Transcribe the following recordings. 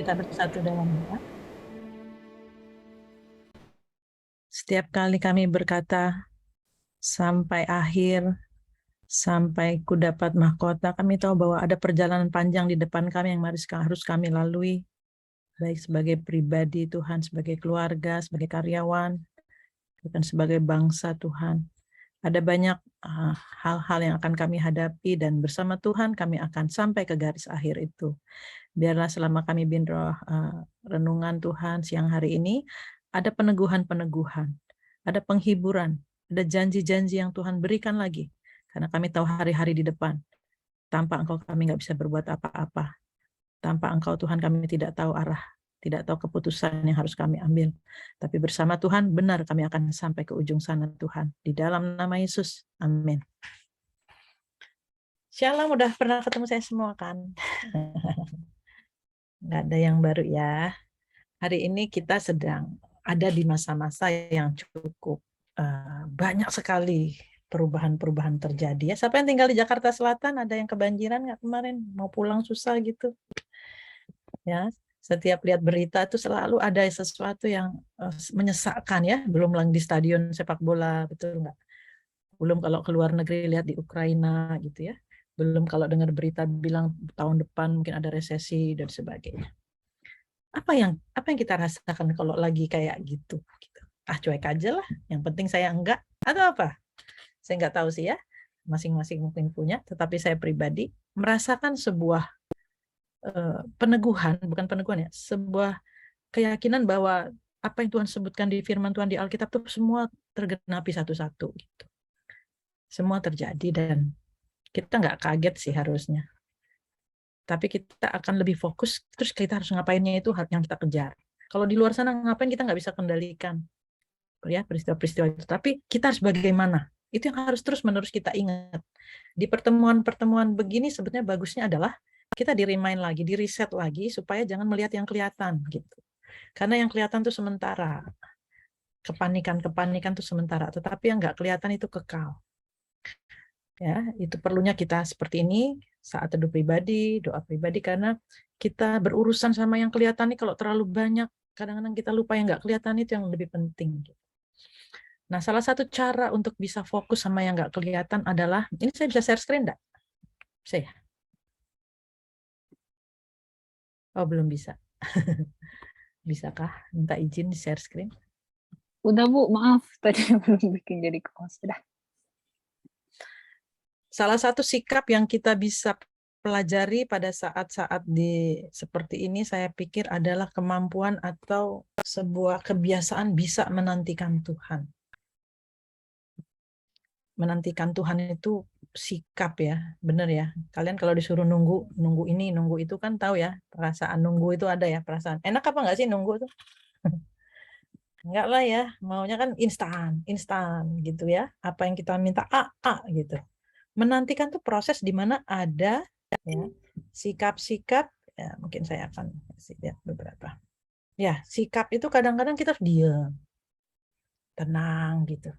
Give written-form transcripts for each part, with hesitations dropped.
kita bersatu dalam doa. Setiap kali kami berkata sampai akhir, sampai ku dapat mahkota, kami tahu bahwa ada perjalanan panjang di depan kami yang harus kami lalui, baik sebagai pribadi Tuhan, sebagai keluarga, sebagai karyawan, dan sebagai bangsa Tuhan. Ada banyak hal-hal yang akan kami hadapi, dan bersama Tuhan kami akan sampai ke garis akhir itu. Biarlah selama kami binroh renungan Tuhan siang hari ini, ada peneguhan-peneguhan, ada penghiburan, ada janji-janji yang Tuhan berikan lagi. Karena kami tahu hari-hari di depan, tanpa Engkau kami nggak bisa berbuat apa-apa. Tanpa Engkau Tuhan kami tidak tahu arah, tidak tahu keputusan yang harus kami ambil. Tapi bersama Tuhan benar kami akan sampai ke ujung sana Tuhan. Di dalam nama Yesus, amin. Shalom, udah pernah ketemu saya semua kan? Nggak ada yang baru ya. Hari ini kita sedang ada di masa-masa yang cukup banyak sekali perubahan-perubahan terjadi ya. Siapa yang tinggal di Jakarta Selatan, ada yang kebanjiran nggak kemarin? Mau pulang susah gitu. Ya, setiap lihat berita itu selalu ada sesuatu yang menyesakkan ya. Belum lagi di stadion sepak bola, betul nggak? Belum kalau ke luar negeri lihat di Ukraina gitu ya. Belum kalau dengar berita bilang tahun depan mungkin ada resesi dan sebagainya. Apa yang kita rasakan kalau lagi kayak gitu? Cuek aja lah. Yang penting saya enggak. Atau apa? Saya nggak tahu sih ya. Masing-masing mungkin punya. Tetapi saya pribadi merasakan sebuah peneguhan, bukan peneguhan ya, sebuah keyakinan bahwa apa yang Tuhan sebutkan di firman Tuhan di Alkitab itu semua tergenapi satu-satu gitu. Semua terjadi dan kita nggak kaget sih harusnya. Tapi kita akan lebih fokus, terus kita harus ngapainnya itu yang kita kejar. Kalau di luar sana ngapain kita nggak bisa kendalikan ya peristiwa-peristiwa itu. Tapi kita harus bagaimana? Itu yang harus terus-menerus kita ingat. Di pertemuan-pertemuan begini sebetulnya bagusnya adalah kita di-remind lagi, di-reset lagi supaya jangan melihat yang kelihatan gitu. Karena yang kelihatan itu sementara. Kepanikan itu sementara, tetapi yang nggak kelihatan itu kekal. Ya, itu perlunya kita seperti ini saat teduh pribadi, doa pribadi, karena kita berurusan sama yang kelihatan ini kalau terlalu banyak, kadang-kadang kita lupa yang nggak kelihatan itu yang lebih penting. Nah, salah satu cara untuk bisa fokus sama yang nggak kelihatan adalah, ini saya bisa share screen nggak? Bisa ya? Oh, belum bisa. Bisakah minta izin di share screen? Udah Bu, maaf tadi belum bikin jadi host. Dah. Salah satu sikap yang kita bisa pelajari pada saat-saat seperti ini, saya pikir adalah kemampuan atau sebuah kebiasaan bisa menantikan Tuhan. Menantikan Tuhan itu sikap ya, benar ya. Kalian kalau disuruh nunggu ini, nunggu itu kan tahu ya, perasaan nunggu itu ada ya, perasaan. Enak apa enggak sih nunggu itu? Enggak lah ya, maunya kan instan gitu ya. Apa yang kita minta gitu. Menantikan tuh proses di mana ada ya, sikap-sikap, ya mungkin saya akan lihat beberapa. Ya, sikap itu kadang-kadang kita harus diam, tenang gitu.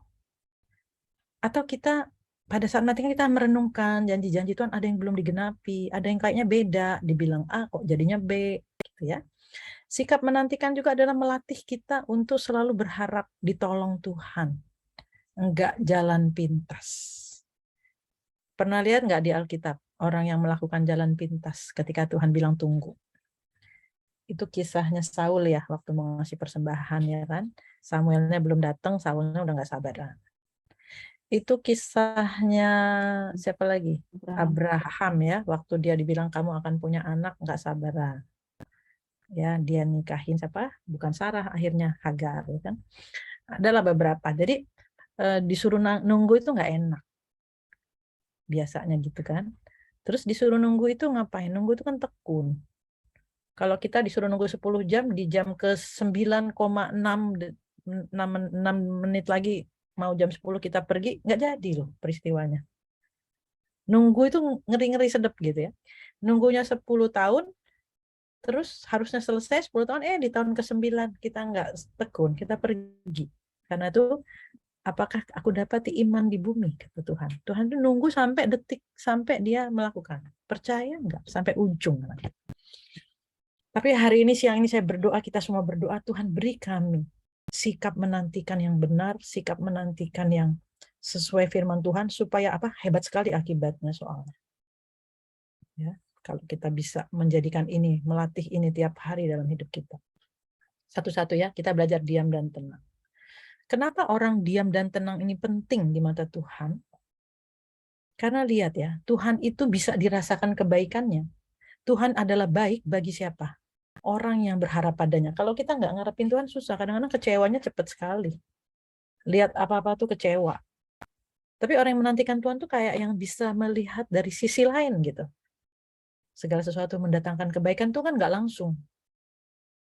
Atau kita pada saat nanti kita merenungkan janji-janji Tuhan, ada yang belum digenapi, ada yang kayaknya beda, dibilang A kok jadinya B gitu ya. Sikap menantikan juga adalah melatih kita untuk selalu berharap ditolong Tuhan. Enggak jalan pintas. Pernah lihat nggak di Alkitab orang yang melakukan jalan pintas ketika Tuhan bilang tunggu? Itu kisahnya Saul ya, waktu mau ngasih persembahan ya kan. Samuelnya belum datang, Saulnya udah nggak sabaran. Itu kisahnya siapa lagi? Abraham ya, waktu dia dibilang kamu akan punya anak, nggak sabaran. Ya, dia nikahin siapa? Bukan Sarah, akhirnya Hagar ya kan. Adalah beberapa. Jadi disuruh nunggu itu nggak enak. Biasanya gitu kan. Terus disuruh nunggu itu ngapain? Nunggu itu kan tekun. Kalau kita disuruh nunggu 10 jam, di jam ke 9,6 menit lagi mau jam 10 kita pergi, nggak jadi loh peristiwanya. Nunggu itu ngeri-ngeri sedep gitu ya. Nunggunya 10 tahun, terus harusnya selesai 10 tahun, di tahun ke-9 kita nggak tekun, kita pergi. Karena itu, apakah aku dapati iman di bumi, kata Tuhan. Tuhan itu nunggu sampai detik, sampai dia melakukan. Percaya nggak? Sampai ujung. Tapi hari ini, siang ini saya berdoa, kita semua berdoa, Tuhan beri kami sikap menantikan yang benar, sikap menantikan yang sesuai firman Tuhan, supaya apa? Hebat sekali akibatnya soalnya. Ya, kalau kita bisa menjadikan ini, melatih ini tiap hari dalam hidup kita. Satu-satu ya, kita belajar diam dan tenang. Kenapa orang diam dan tenang ini penting di mata Tuhan? Karena lihat ya, Tuhan itu bisa dirasakan kebaikannya. Tuhan adalah baik bagi siapa? Orang yang berharap padanya. Kalau kita nggak ngarepin Tuhan susah, kadang-kadang kecewanya cepat sekali. Lihat apa-apa tuh kecewa. Tapi orang yang menantikan Tuhan tuh kayak yang bisa melihat dari sisi lain gitu. Segala sesuatu mendatangkan kebaikan tuh kan nggak langsung.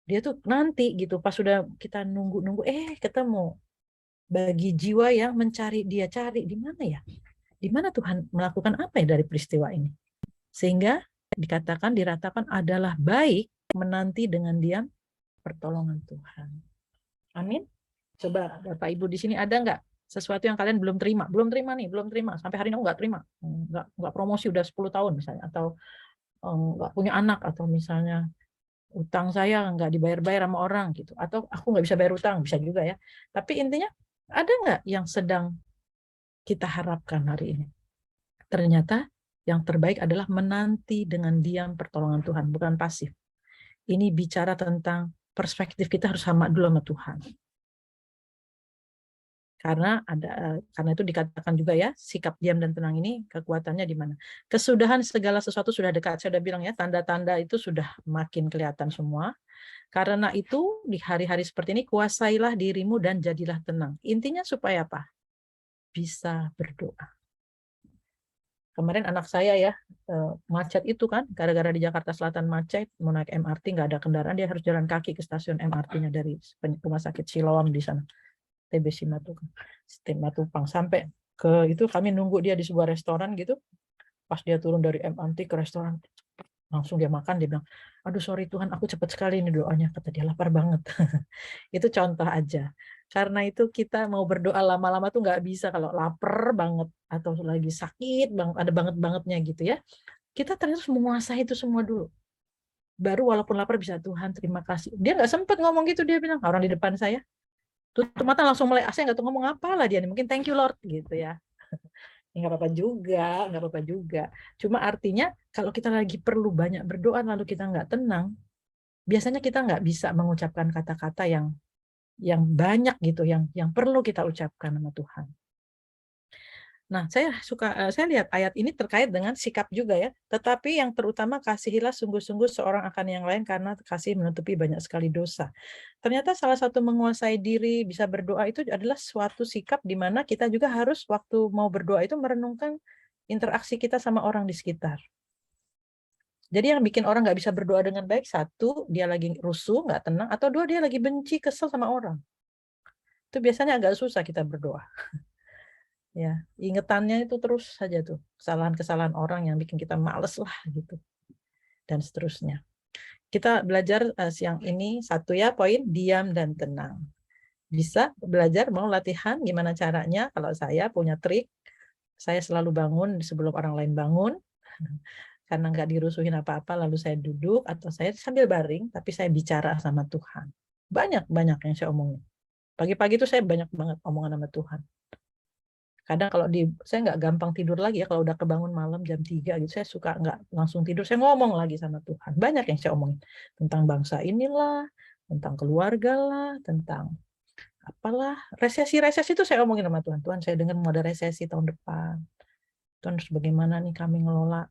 Dia tuh nanti gitu, pas sudah kita nunggu-nunggu, ketemu. Bagi jiwa yang mencari dia, cari di mana ya? Di mana Tuhan melakukan apa ya dari peristiwa ini? Sehingga dikatakan, diratakan adalah baik menanti dengan diam pertolongan Tuhan. Amin. Coba Bapak Ibu di sini ada nggak sesuatu yang kalian belum terima? Belum terima nih, belum terima. Sampai hari ini nggak terima. Nggak promosi udah 10 tahun misalnya. Atau nggak punya anak. Atau misalnya utang saya nggak dibayar-bayar sama orang gitu. Atau aku nggak bisa bayar utang, bisa juga ya. Tapi intinya ada nggak yang sedang kita harapkan hari ini? Ternyata yang terbaik adalah menanti dengan diam pertolongan Tuhan, bukan pasif. Ini bicara tentang perspektif kita harus sama dulu sama Tuhan. Karena itu dikatakan juga ya, sikap diam dan tenang ini kekuatannya di mana? Kesudahan segala sesuatu sudah dekat. Saya sudah bilang ya, tanda-tanda itu sudah makin kelihatan semua. Karena itu di hari-hari seperti ini kuasailah dirimu dan jadilah tenang. Intinya supaya apa? Bisa berdoa. Kemarin anak saya ya, macet itu kan, gara-gara di Jakarta Selatan macet, mau naik MRT nggak ada kendaraan, dia harus jalan kaki ke stasiun MRT-nya dari rumah sakit Siloam di sana. TB Simatupang sampai ke itu, kami nunggu dia di sebuah restoran gitu. Pas dia turun dari MRT ke restoran, langsung dia makan, dia bilang, aduh sorry Tuhan, aku cepat sekali ini doanya, kata dia lapar banget. Itu contoh aja. Karena itu kita mau berdoa lama-lama tuh nggak bisa kalau lapar banget atau lagi sakit banget, ada banget-bangetnya gitu ya. Kita ternyata harus menguasai itu semua dulu. Baru walaupun lapar bisa, Tuhan terima kasih. Dia nggak sempat ngomong gitu, dia bilang, orang di depan saya tutup mata langsung mulai saya nggak tahu ngomong apa lah dia, mungkin thank you Lord gitu ya. Nggak apa-apa juga, nggak apa-apa juga. Cuma artinya kalau kita lagi perlu banyak berdoa lalu kita nggak tenang, biasanya kita nggak bisa mengucapkan kata-kata yang banyak gitu, yang perlu kita ucapkan sama Tuhan. Nah, saya lihat ayat ini terkait dengan sikap juga ya. Tetapi yang terutama kasihilah sungguh-sungguh seorang akan yang lain karena kasih menutupi banyak sekali dosa. Ternyata salah satu menguasai diri, bisa berdoa itu adalah suatu sikap di mana kita juga harus waktu mau berdoa itu merenungkan interaksi kita sama orang di sekitar. Jadi yang bikin orang nggak bisa berdoa dengan baik, satu, dia lagi rusuh, nggak tenang, atau dua, dia lagi benci, kesel sama orang. Itu biasanya agak susah kita berdoa. Ya, ingetannya itu terus saja tuh, kesalahan-kesalahan orang yang bikin kita males lah gitu, dan seterusnya. Kita belajar siang ini satu ya, poin diam dan tenang. Bisa belajar, mau latihan gimana caranya? Kalau saya punya trik, saya selalu bangun sebelum orang lain bangun, karena nggak dirusuhin apa-apa, lalu saya duduk atau saya sambil baring, tapi saya bicara sama Tuhan. Banyak-banyak yang saya omongin. Pagi-pagi itu saya banyak banget omongan sama Tuhan. Kadang kalau saya nggak gampang tidur lagi ya, kalau udah kebangun malam jam 3 gitu, saya suka nggak langsung tidur, saya ngomong lagi sama Tuhan. Banyak yang saya omongin. Tentang bangsa inilah, tentang keluarga lah, tentang apalah. Resesi-resesi itu saya omongin sama Tuhan. Tuhan, saya dengar mau ada resesi tahun depan. Tuhan, harus bagaimana nih kami ngelola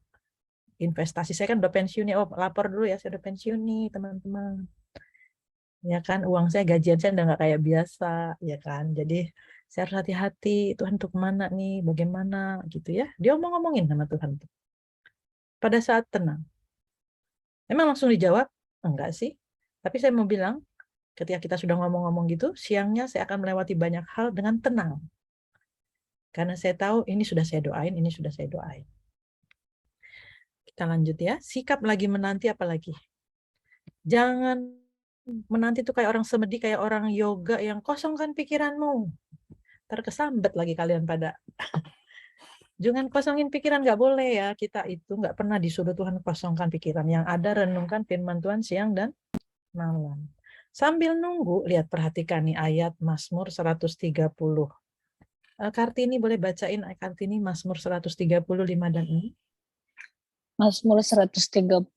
investasi. Saya kan udah pensiun ya, lapor dulu ya, saya udah pensiun nih teman-teman. Ya kan, uang saya, gajian saya udah nggak kayak biasa, ya kan. Jadi saya harus hati-hati, Tuhan untuk mana nih, bagaimana gitu ya. Dia ngomongin sama Tuhan. Pada saat tenang. Emang langsung dijawab? Enggak sih. Tapi saya mau bilang, ketika kita sudah ngomong-ngomong gitu, siangnya saya akan melewati banyak hal dengan tenang. Karena saya tahu ini sudah saya doain, ini sudah saya doain. Kita lanjut ya. Sikap lagi menanti apa lagi? Jangan menanti itu kayak orang semedi, kayak orang yoga yang kosongkan pikiranmu. Terkesambet lagi kalian pada Jangan kosongin pikiran, nggak boleh ya. Kita itu nggak pernah disuruh Tuhan kosongkan pikiran. Yang ada renungkan firman Tuhan siang dan malam. Sambil nunggu, lihat perhatikan nih ayat Mazmur 130. Kartini boleh bacain Kartini Mazmur 135 dan 6. Mazmur 135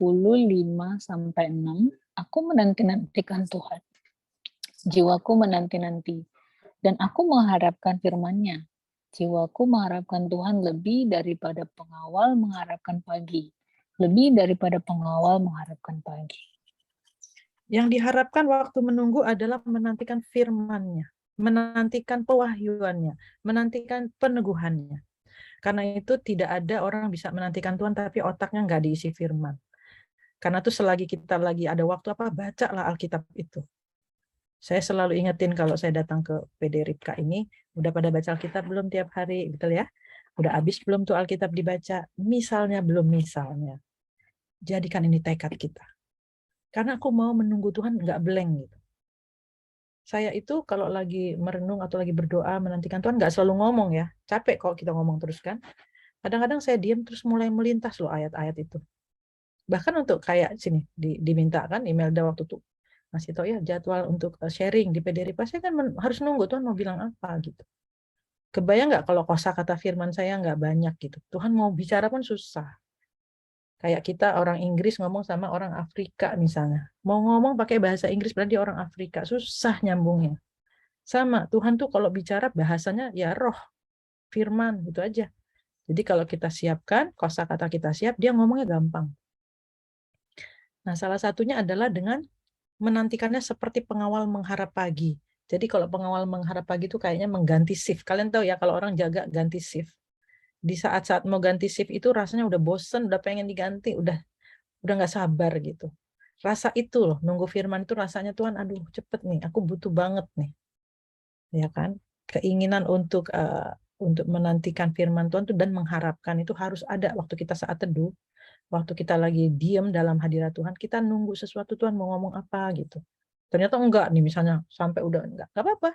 sampai 6. Aku menanti-nantikan Tuhan. Jiwaku menanti-nanti dan aku mengharapkan firman-Nya. Jiwaku mengharapkan Tuhan lebih daripada pengawal mengharapkan pagi. Lebih daripada pengawal mengharapkan pagi. Yang diharapkan waktu menunggu adalah menantikan firman-Nya, menantikan pewahyuannya, menantikan peneguhannya. Karena itu tidak ada orang bisa menantikan Tuhan tapi otaknya nggak diisi firman. Karena itu selagi kita lagi ada waktu bacalah Alkitab itu. Saya selalu ingetin kalau saya datang ke PD Ripka ini, udah pada baca Alkitab belum tiap hari, betul ya? Udah habis belum tuh Alkitab dibaca? Misalnya belum misalnya. Jadikan ini tekad kita. Karena aku mau menunggu Tuhan nggak blank gitu. Saya itu kalau lagi merenung atau lagi berdoa menantikan Tuhan nggak selalu ngomong ya. Capek kok kita ngomong terus kan. Kadang-kadang saya diam terus mulai melintas loh ayat-ayat itu. Bahkan untuk kayak sini diminta kan Imelda waktu itu masih tahu ya jadwal untuk sharing di PDRI saya kan harus nunggu Tuhan mau bilang apa gitu. Kebayang nggak kalau kosakata firman saya nggak banyak gitu. Tuhan mau bicara pun susah. Kayak kita orang Inggris ngomong sama orang Afrika misalnya. Mau ngomong pakai bahasa Inggris berarti orang Afrika. Susah nyambungnya. Sama, Tuhan tuh kalau bicara bahasanya ya roh, firman, gitu aja. Jadi kalau kita siapkan, kosakata kita siap, dia ngomongnya gampang. Nah, salah satunya adalah dengan menantikannya seperti pengawal mengharap pagi. Jadi kalau pengawal mengharap pagi itu kayaknya mengganti shift. Kalian tahu ya kalau orang jaga ganti shift. Di saat-saat mau ganti shift itu rasanya udah bosen, udah pengen diganti, udah nggak sabar gitu. Rasa itu loh, nunggu firman itu rasanya Tuhan, aduh cepet nih, aku butuh banget nih. Ya kan? Keinginan untuk menantikan firman Tuhan itu dan mengharapkan itu harus ada waktu kita saat teduh, waktu kita lagi diem dalam hadirat Tuhan, kita nunggu sesuatu Tuhan mau ngomong apa gitu. Ternyata enggak nih, misalnya sampai udah enggak apa-apa.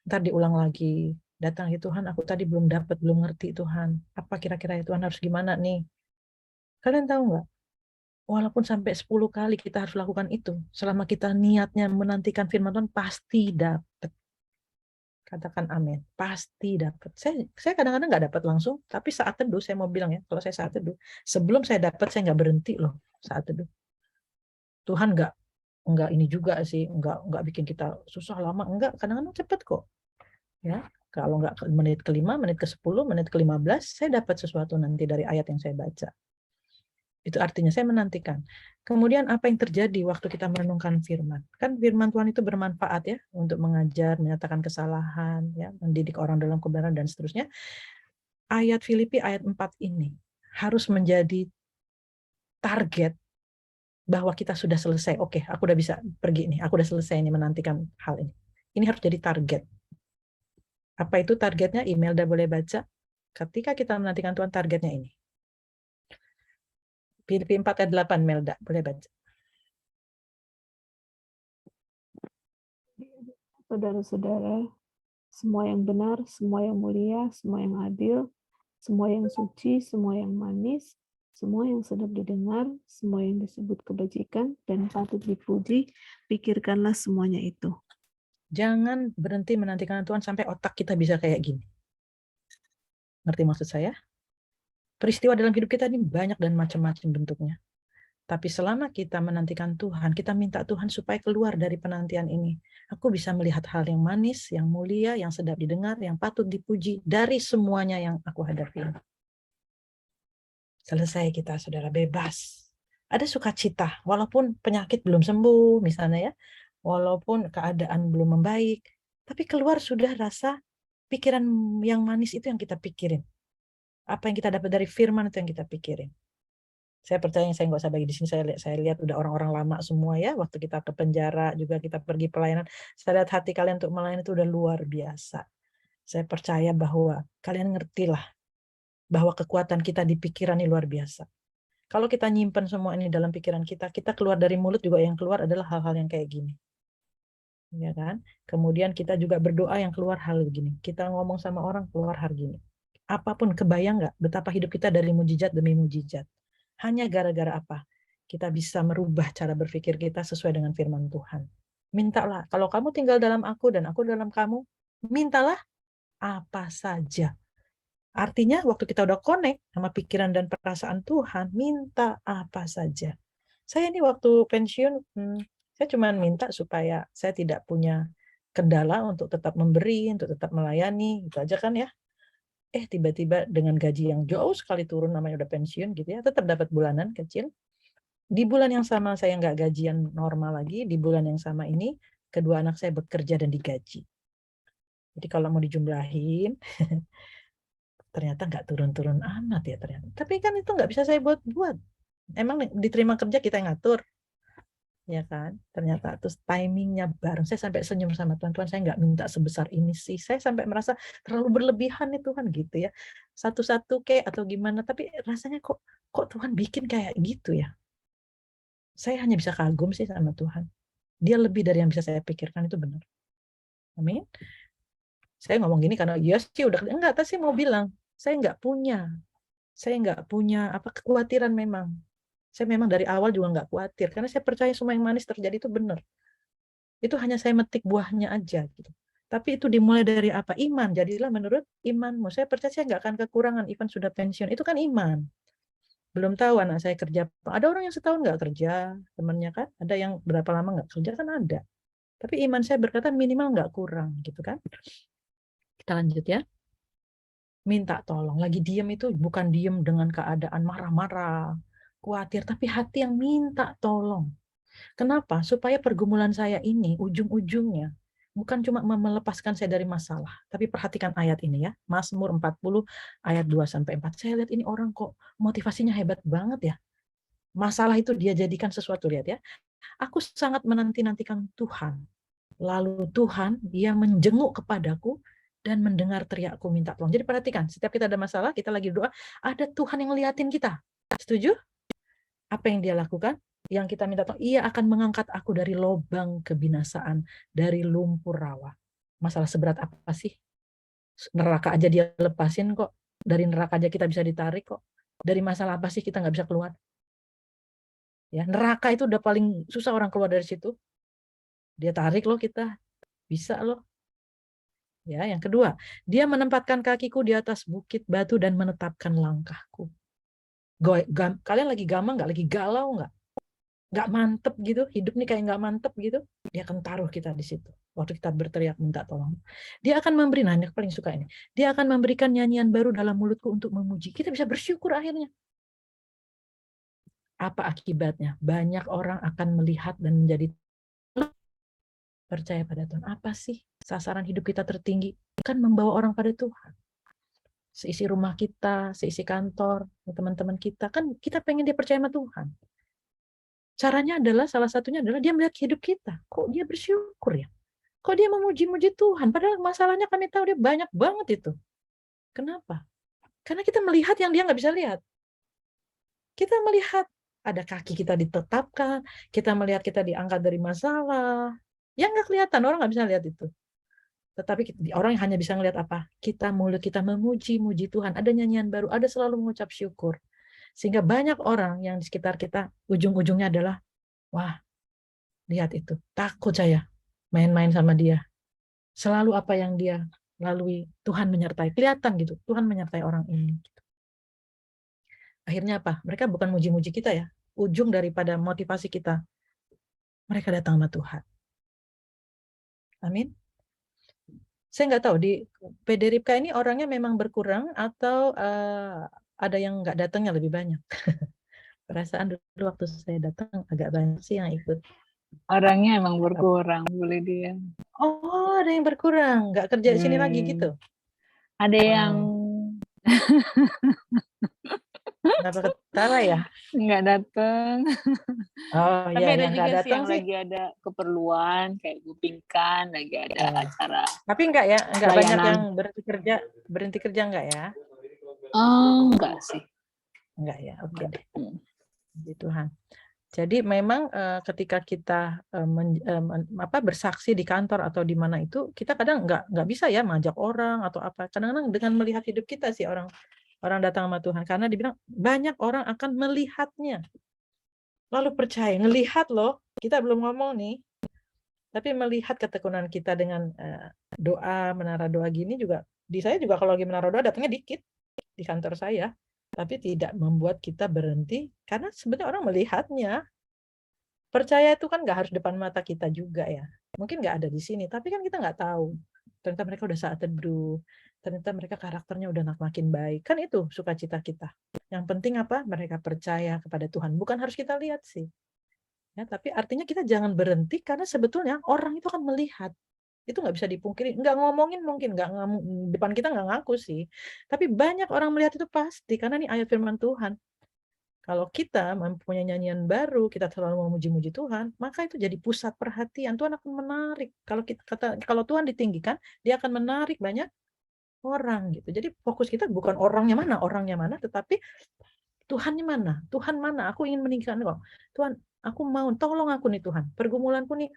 Ntar diulang lagi, datang ya Tuhan, aku tadi belum dapat, belum ngerti Tuhan. Apa kira-kira ya Tuhan harus gimana nih? Kalian tahu nggak? Walaupun sampai 10 kali kita harus lakukan itu, selama kita niatnya menantikan firman Tuhan, pasti dapat. Katakan amin. Pasti dapat. Saya kadang-kadang nggak dapat langsung, tapi saat teduh, saya mau bilang ya, kalau saya saat teduh, sebelum saya dapat, saya nggak berhenti loh saat teduh. Tuhan nggak ini juga sih, nggak bikin kita susah lama, enggak, kadang-kadang cepet kok. Ya, kalau nggak menit ke-5, menit ke-10, menit ke-15, saya dapat sesuatu nanti dari ayat yang saya baca. Itu artinya saya menantikan. Kemudian apa yang terjadi waktu kita merenungkan firman? Kan firman Tuhan itu bermanfaat ya untuk mengajar, menyatakan kesalahan, ya, mendidik orang dalam kebenaran dan seterusnya. Ayat Filipi ayat 4 ini harus menjadi target bahwa kita sudah selesai. Oke, aku udah bisa pergi nih. Aku udah selesai nih menantikan hal ini. Ini harus jadi target. Apa itu targetnya? Imelda boleh baca. Ketika kita menantikan Tuhan, targetnya ini. Filipi 4 ayat 8, Melda, boleh baca. Saudara-saudara, semua yang benar, semua yang mulia, semua yang adil, semua yang suci, semua yang manis, semua yang sedap didengar, semua yang disebut kebajikan dan patut dipuji, pikirkanlah semuanya itu. Jangan berhenti menantikan Tuhan sampai otak kita bisa kayak gini. Ngerti maksud saya? Peristiwa dalam hidup kita ini banyak dan macam-macam bentuknya. Tapi selama kita menantikan Tuhan, kita minta Tuhan supaya keluar dari penantian ini. Aku bisa melihat hal yang manis, yang mulia, yang sedap didengar, yang patut dipuji dari semuanya yang aku hadapi. Selesai kita, saudara, bebas. Ada sukacita, walaupun penyakit belum sembuh, misalnya ya, walaupun keadaan belum membaik, tapi keluar sudah rasa pikiran yang manis itu yang kita pikirin. Apa yang kita dapat dari firman itu yang kita pikirin. Saya percaya saya nggak usah bagi di sini, saya lihat udah orang-orang lama semua ya, waktu kita ke penjara juga kita pergi pelayanan, saya lihat hati kalian untuk melayani itu udah luar biasa. Saya percaya bahwa kalian ngertilah bahwa kekuatan kita di pikiran ini luar biasa. Kalau kita nyimpen semua ini dalam pikiran kita keluar dari mulut juga yang keluar adalah hal-hal yang kayak gini. Ya kan? Kemudian kita juga berdoa yang keluar hal begini. Kita ngomong sama orang keluar hal gini. Apapun, kebayang nggak betapa hidup kita dari mujizat demi mujizat. Hanya gara-gara apa? Kita bisa merubah cara berpikir kita sesuai dengan firman Tuhan. Mintalah, kalau kamu tinggal dalam aku dan aku dalam kamu, mintalah apa saja. Artinya waktu kita udah connect sama pikiran dan perasaan Tuhan, minta apa saja. Saya ini waktu pensiun, saya cuma minta supaya saya tidak punya kendala untuk tetap memberi, untuk tetap melayani, itu aja kan ya. Tiba-tiba dengan gaji yang jauh sekali turun, namanya udah pensiun gitu ya, tetap dapat bulanan kecil. Di bulan yang sama saya nggak gajian normal lagi, di bulan yang sama ini kedua anak saya bekerja dan digaji. Jadi kalau mau dijumlahin, ternyata nggak turun-turun amat ya ternyata. Tapi kan itu nggak bisa saya buat-buat. Emang diterima kerja kita yang ngatur, ya kan? Ternyata terus timingnya bareng. Saya sampai senyum sama Tuhan, saya nggak minta sebesar ini sih. Saya sampai merasa terlalu berlebihan nih Tuhan gitu ya. Satu-satu kayak atau gimana, tapi rasanya kok Tuhan bikin kayak gitu ya. Saya hanya bisa kagum sih sama Tuhan. Dia lebih dari yang bisa saya pikirkan, itu benar. Amin. Saya ngomong gini karena ya sih udah enggak, tapi saya mau bilang, saya nggak punya apa kekhawatiran memang. Saya memang dari awal juga nggak khawatir karena saya percaya semua yang manis terjadi itu benar. Itu hanya saya metik buahnya aja gitu. Tapi itu dimulai dari apa? Iman. Jadilah menurut imanmu. Saya percaya saya nggak akan kekurangan. Ivan sudah pensiun. Itu kan iman. Belum tahu anak saya kerja. Ada orang yang setahun nggak kerja, temannya kan. Ada yang berapa lama nggak kerja kan ada. Tapi iman saya berkata minimal nggak kurang gitu kan. Kita lanjut ya. Minta tolong. Lagi diem itu bukan diem dengan keadaan marah-marah, khawatir, tapi hati yang minta tolong. Kenapa? Supaya pergumulan saya ini ujung-ujungnya bukan cuma melepaskan saya dari masalah, tapi perhatikan ayat ini ya. Mazmur 40 ayat 2-4. Saya lihat ini orang kok motivasinya hebat banget ya. Masalah itu dia jadikan sesuatu, lihat ya. Aku sangat menanti-nantikan Tuhan. Lalu Tuhan, dia menjenguk kepadaku dan mendengar teriakku minta tolong. Jadi perhatikan, setiap kita ada masalah, kita lagi doa, ada Tuhan yang ngeliatin kita. Setuju? Apa yang dia lakukan? Yang kita minta tolong, ia akan mengangkat aku dari lubang kebinasaan, dari lumpur rawa. Masalah seberat apa sih? Neraka aja dia lepasin kok. Dari neraka aja kita bisa ditarik kok. Dari masalah apa sih kita nggak bisa keluar? Ya, neraka itu udah paling susah orang keluar dari situ. Dia tarik loh kita. Bisa loh. Ya, yang kedua, dia menempatkan kakiku di atas bukit batu dan menetapkan langkahku. Kalian lagi gamang nggak? Lagi galau nggak? Nggak mantep gitu, hidup nih kayak nggak mantep gitu, dia akan taruh kita di situ. Waktu kita berteriak minta tolong, dia akan memberi, yang paling suka ini, dia akan memberikan nyanyian baru dalam mulutku untuk memuji. Kita bisa bersyukur akhirnya. Apa akibatnya? Banyak orang akan melihat dan menjadi percaya pada Tuhan. Apa sih sasaran hidup kita tertinggi? Kan membawa orang pada Tuhan. Seisi rumah kita, seisi kantor, teman-teman kita, kan kita pengen dia percaya sama Tuhan. Caranya adalah, salah satunya adalah dia melihat hidup kita. Kok dia bersyukur ya? Kok dia memuji-muji Tuhan? Padahal masalahnya kami tahu dia banyak banget itu. Kenapa? Karena kita melihat yang dia nggak bisa lihat. Kita melihat ada kaki kita ditetapkan, kita melihat kita diangkat dari masalah. Yang nggak kelihatan, orang nggak bisa lihat itu. Tetapi orang hanya bisa melihat apa? Mulut kita memuji-muji Tuhan. Ada nyanyian baru, ada selalu mengucap syukur. Sehingga banyak orang yang di sekitar kita, ujung-ujungnya adalah, wah, lihat itu, takut saya main-main sama dia. Selalu apa yang dia lalui, Tuhan menyertai. Kelihatan gitu, Tuhan menyertai orang ini. Akhirnya apa? Mereka bukan muji-muji kita ya. Ujung daripada motivasi kita, mereka datang sama Tuhan. Amin. Saya nggak tahu, di PD Ripka ini orangnya memang berkurang atau ada yang nggak datangnya lebih banyak. Perasaan dulu waktu saya datang agak banyak sih yang ikut. Orangnya emang berkurang, boleh dia. Oh, ada yang berkurang, nggak kerja di sini lagi gitu. Ada yang kenapa ketawa ya? nggak datang. Oh Tapi iya, ada yang juga nggak sih datang yang sih. lagi ada keperluan kayak Gupingkan, lagi ada acara. Tapi enggak ya, enggak banyak Pelayanan. yang berhenti kerja enggak ya? Oh, enggak sih. Enggak ya, oke deh. Puji Tuhan. Jadi memang ketika kita bersaksi di kantor atau di mana itu, kita kadang nggak bisa ya mengajak orang atau apa. Kadang-kadang dengan melihat hidup kita sih orang datang sama Tuhan, karena dibilang banyak orang akan melihatnya, lalu percaya. Ngelihat loh, kita belum ngomong nih, tapi melihat ketekunan kita dengan doa, menara doa gini juga. Di saya juga kalau lagi menara doa datangnya dikit di kantor saya, tapi tidak membuat kita berhenti, karena sebenarnya orang melihatnya. Percaya itu kan nggak harus depan mata kita juga ya. Mungkin nggak ada di sini, tapi kan kita nggak tahu. Ternyata mereka udah saat teduh, ternyata mereka karakternya udah makin baik. Kan itu sukacita kita. Yang penting apa? Mereka percaya kepada Tuhan. Bukan harus kita lihat sih. Ya, tapi artinya kita jangan berhenti, karena sebetulnya orang itu akan melihat. Itu nggak bisa dipungkiri. Nggak ngomongin mungkin, depan kita nggak ngaku sih. Tapi banyak orang melihat itu pasti, karena ini ayat firman Tuhan. Kalau kita mempunyai nyanyian baru, kita selalu memuji-muji Tuhan, maka itu jadi pusat perhatian. Tuhan akan menarik. Kalau Tuhan ditinggikan, dia akan menarik banyak orang gitu. Jadi fokus kita bukan orangnya mana, tetapi Tuhannya mana? Tuhan mana? Aku ingin meninggikan kok. Tuhan, aku mau, tolong aku nih Tuhan. Pergumulanku nih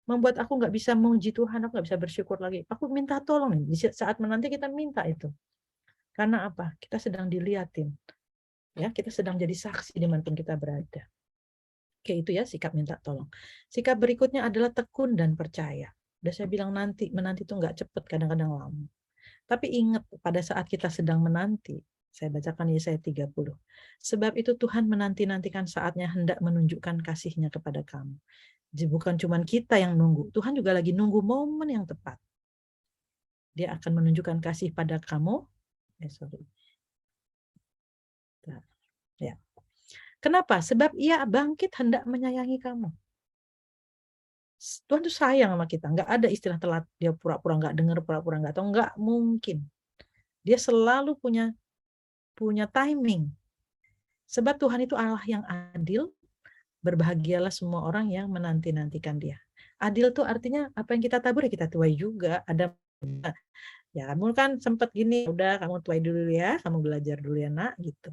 membuat aku nggak bisa memuji Tuhan, aku nggak bisa bersyukur lagi. Aku minta tolong nih. Di saat menanti kita minta itu. Karena apa? Kita sedang dilihatin. Ya, kita sedang jadi saksi dimanapun kita berada. Oke, itu ya sikap minta tolong. Sikap berikutnya adalah tekun dan percaya. Udah saya bilang menanti itu nggak cepat, kadang-kadang lama. Tapi ingat, pada saat kita sedang menanti, saya bacakan Yesaya 30. Sebab itu Tuhan menanti-nantikan saatnya hendak menunjukkan kasih-Nya kepada kamu. Jadi bukan cuma kita yang nunggu, Tuhan juga lagi nunggu momen yang tepat. Dia akan menunjukkan kasih pada kamu. Ya. Kenapa? Sebab Ia bangkit hendak menyayangi kamu. Tuhan tuh sayang sama kita. Nggak ada istilah telat. Dia pura-pura nggak dengar, pura-pura nggak tahu. Nggak mungkin. Dia selalu punya timing. Sebab Tuhan itu Allah yang adil. Berbahagialah semua orang yang menanti-nantikan Dia. Adil tuh artinya apa yang kita tabur ya kita tuai juga. Ada ya kamu kan sempat gini, udah kamu tuai dulu ya, kamu belajar dulu ya nak, gitu.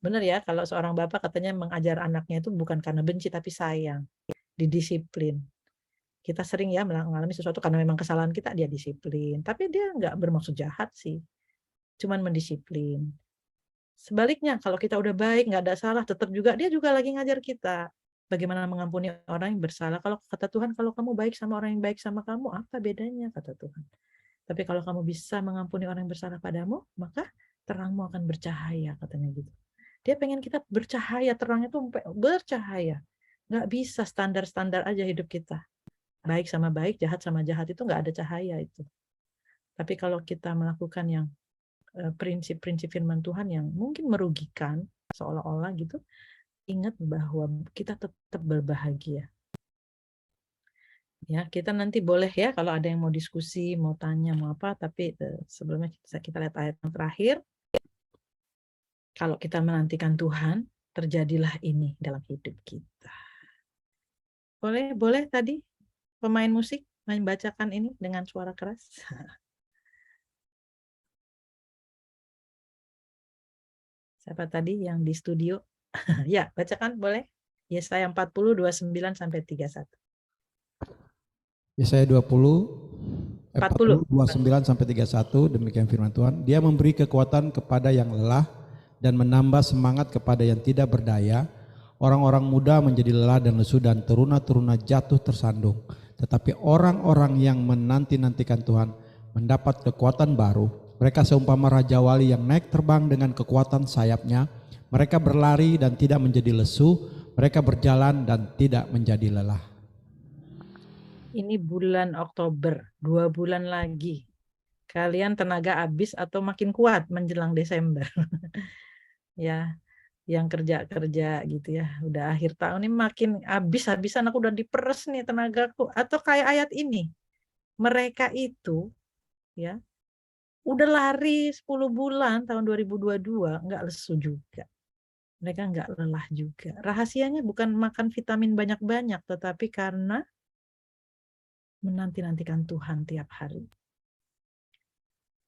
Benar ya, kalau seorang bapak katanya mengajar anaknya itu bukan karena benci tapi sayang, didisiplin. Kita sering ya mengalami sesuatu karena memang kesalahan kita, dia disiplin. Tapi dia nggak bermaksud jahat sih, cuman mendisiplin. Sebaliknya, kalau kita udah baik, nggak ada salah, tetap juga dia juga lagi ngajar kita bagaimana mengampuni orang yang bersalah. Kalau kata Tuhan, kalau kamu baik sama orang yang baik sama kamu, apa bedanya, kata Tuhan. Tapi kalau kamu bisa mengampuni orang yang bersalah padamu, maka terangmu akan bercahaya, katanya gitu. Dia pengen kita bercahaya, terangnya tuh bercahaya. Nggak bisa standar-standar aja hidup kita. Baik sama baik, jahat sama jahat, itu nggak ada cahaya itu. Tapi kalau kita melakukan yang prinsip-prinsip firman Tuhan yang mungkin merugikan, seolah-olah gitu, ingat bahwa kita tetap berbahagia. Ya, kita nanti boleh ya kalau ada yang mau diskusi, mau tanya, mau apa, tapi sebelumnya kita lihat ayat yang terakhir. Kalau kita menantikan Tuhan, terjadilah ini dalam hidup kita. Boleh tadi pemain musik membacakan ini dengan suara keras. Siapa tadi yang di studio? Ya, bacakan boleh. Yesaya 40, 29 sampai 31. Yesaya 40, 29 sampai 31, demikian firman Tuhan. Dia memberi kekuatan kepada yang lelah dan menambah semangat kepada yang tidak berdaya. Orang-orang muda menjadi lelah dan lesu dan teruna-teruna jatuh tersandung. Tetapi orang-orang yang menanti-nantikan Tuhan mendapat kekuatan baru. Mereka seumpama raja wali yang naik terbang dengan kekuatan sayapnya. Mereka berlari dan tidak menjadi lesu. Mereka berjalan dan tidak menjadi lelah. Ini bulan Oktober, 2 bulan lagi. Kalian tenaga habis atau makin kuat menjelang Desember? Ya, yang kerja gitu ya. Udah akhir tahun ini makin habis-habisan, aku udah diperes nih tenagaku. Atau kayak ayat ini. Mereka itu ya udah lari 10 bulan tahun 2022, nggak lesu juga. Mereka nggak lelah juga. Rahasianya bukan makan vitamin banyak-banyak, tetapi karena menanti-nantikan Tuhan tiap hari.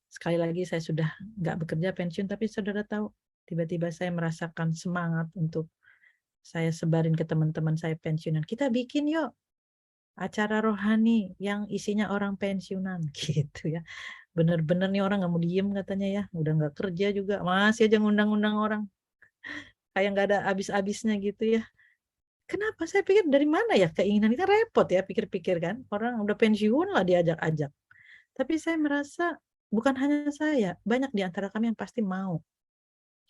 Sekali lagi saya sudah nggak bekerja pensiun, tapi saudara tahu, tiba-tiba saya merasakan semangat untuk saya sebarin ke teman-teman saya pensiunan. Kita bikin yuk acara rohani yang isinya orang pensiunan gitu ya. Bener-bener nih orang nggak mau diem katanya ya. Udah nggak kerja juga. Masih aja ngundang-undang orang. Kayak nggak ada habis-habisnya gitu ya. Kenapa? Saya pikir dari mana ya keinginan itu repot ya pikir-pikir kan. Orang udah pensiun lah diajak-ajak. Tapi saya merasa bukan hanya saya. Banyak di antara kami yang pasti mau.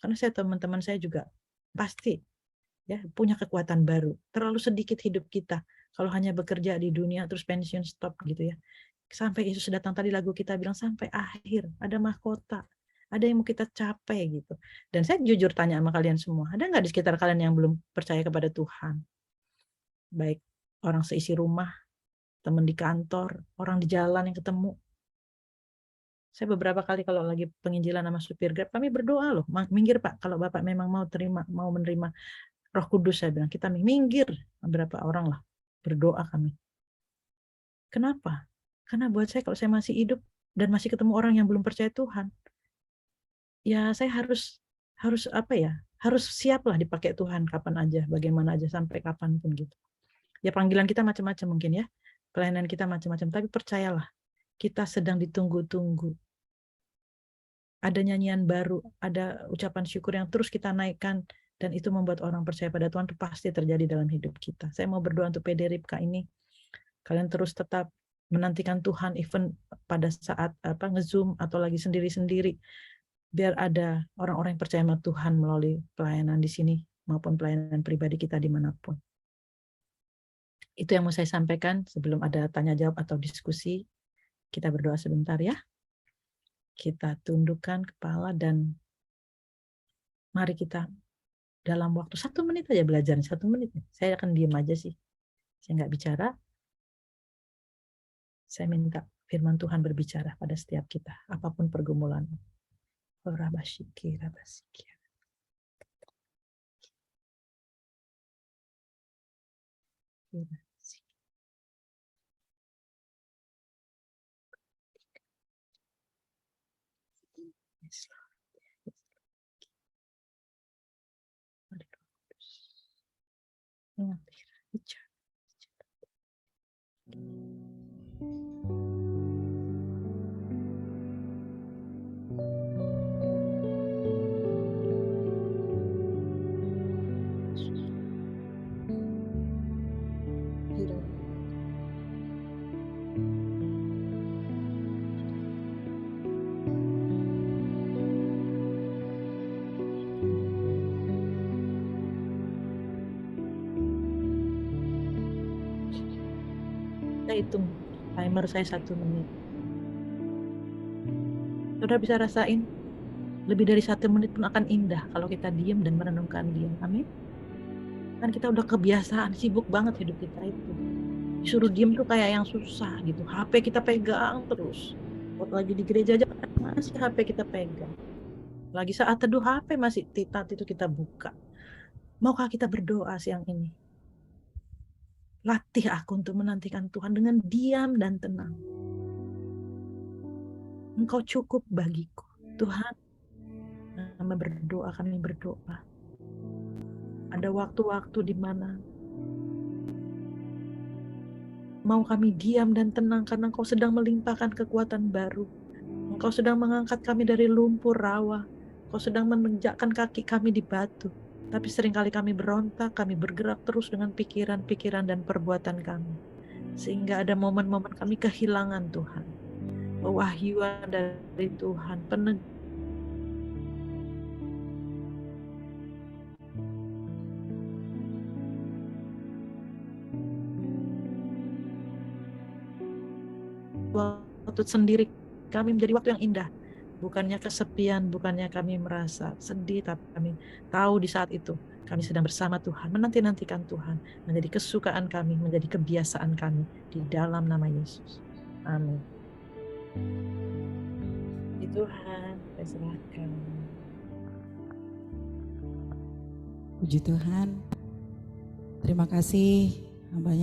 Karena saya teman-teman saya juga pasti ya punya kekuatan baru. Terlalu sedikit hidup kita kalau hanya bekerja di dunia terus pensiun stop gitu ya. Sampai Yesus datang tadi lagu kita bilang sampai akhir ada mahkota, ada yang mau kita capai gitu. Dan saya jujur tanya sama kalian semua, ada nggak di sekitar kalian yang belum percaya kepada Tuhan? Baik orang seisi rumah, teman di kantor, orang di jalan yang ketemu. Saya beberapa kali kalau lagi penginjilan sama supir Grab, kami berdoa loh, minggir Pak, kalau Bapak memang mau menerima Roh Kudus, saya bilang, kita minggir. Beberapa orang lah berdoa kami. Kenapa? Karena buat saya kalau saya masih hidup dan masih ketemu orang yang belum percaya Tuhan, ya saya harus apa ya? Harus siap lah dipakai Tuhan kapan aja, bagaimana aja, sampai kapanpun gitu. Ya panggilan kita macam-macam mungkin ya, pelayanan kita macam-macam, tapi percayalah, kita sedang ditunggu-tunggu. Ada nyanyian baru, ada ucapan syukur yang terus kita naikkan, dan itu membuat orang percaya pada Tuhan itu pasti terjadi dalam hidup kita. Saya mau berdoa untuk PD Ripka ini. Kalian terus tetap menantikan Tuhan, even pada saat nge-zoom atau lagi sendiri-sendiri. Biar ada orang-orang yang percaya sama Tuhan melalui pelayanan di sini, maupun pelayanan pribadi kita dimanapun. Itu yang mau saya sampaikan sebelum ada tanya-jawab atau diskusi. Kita berdoa sebentar ya. Kita tundukkan kepala dan mari kita dalam waktu 1 menit aja belajar, 1 menit. Saya akan diam aja sih. Saya nggak bicara. Saya minta firman Tuhan berbicara pada setiap kita, apapun pergumulan. Rabasiki. Saya hitung timer saya 1 menit. Saudara bisa rasain lebih dari 1 menit pun akan indah kalau kita diam dan merenungkan dia. Amin. Kan kita udah kebiasaan sibuk banget hidup kita itu. Disuruh diam tuh kayak yang susah gitu. HP kita pegang terus. Waktu lagi di gereja aja masih HP kita pegang. Lagi saat teduh HP masih titat itu kita buka. Maukah kita berdoa siang ini? Latih aku untuk menantikan Tuhan dengan diam dan tenang. Engkau cukup bagiku. Tuhan, kami berdoa. Ada waktu-waktu di mana mau kami diam dan tenang karena Engkau sedang melimpahkan kekuatan baru. Engkau sedang mengangkat kami dari lumpur rawa. Engkau sedang menginjakkan kaki kami di batu. Tapi seringkali kami berontak, kami bergerak terus dengan pikiran-pikiran dan perbuatan kami. Sehingga ada momen-momen kami kehilangan Tuhan. Pewahyuan dari Tuhan, waktu sendiri kami menjadi waktu yang indah. Bukannya kesepian, bukannya kami merasa sedih, tapi kami tahu di saat itu kami sedang bersama Tuhan, menanti-nantikan Tuhan, menjadi kesukaan kami, menjadi kebiasaan kami di dalam nama Yesus. Amin. Di Tuhan, saya serahkan. Puji Tuhan. Terima kasih hambanya